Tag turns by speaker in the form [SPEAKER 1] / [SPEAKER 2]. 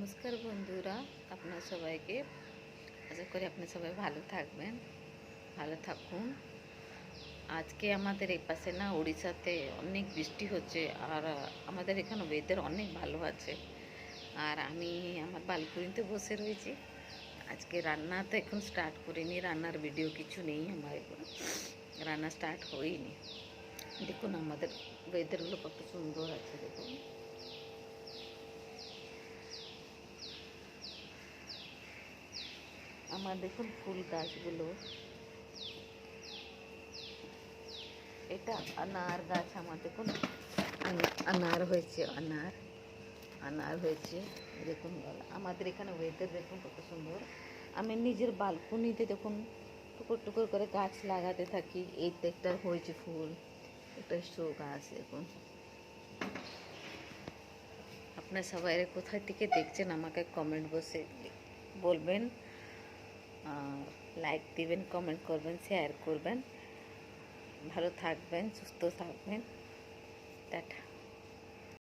[SPEAKER 1] নমস্কার বন্ধুরা, আপনার সবাইকে আশা করি আপনি সবাই ভালো থাকবেন, ভালো থাকুন। আজকে আমাদের এই পাশে না উড়িষ্যাতে অনেক বৃষ্টি হচ্ছে, আর আমাদের এখানে ওয়েদার অনেক ভালো আছে। আর আমি আমার বালকনিতে বসে রয়েছি। আজকে রান্না তো এখন স্টার্ট করিনি, রান্নার ভিডিও কিছু নেই আমার, এখন রান্না স্টার্ট হয়নি। দেখুন আমাদের ওয়েদারগুলো কত সুন্দর আছে, দেখুন। আমার দেখুন ফুল গাছগুলো, এটা আনার গাছ। আমার দেখুন আনার হয়েছে, আনার হয়েছে। দেখুন আমাদের এখানে ওয়েদার দেখুন কত সুন্দর। আমি নিজের বালকনিতে দেখুন টুকুর টুকুর করে গাছ লাগাতে থাকি। এই তো একটা হয়েছে ফুল, একটা শো গাছ দেখুন। আপনার সবাই কোথায় থেকে দেখছেন আমাকে কমেন্ট বসে বলবেন, লাইক দিবেন, কমেন্ট করবেন, শেয়ার করবেন। ভালো থাকবেন, সুস্থ থাকবেন। টাটা।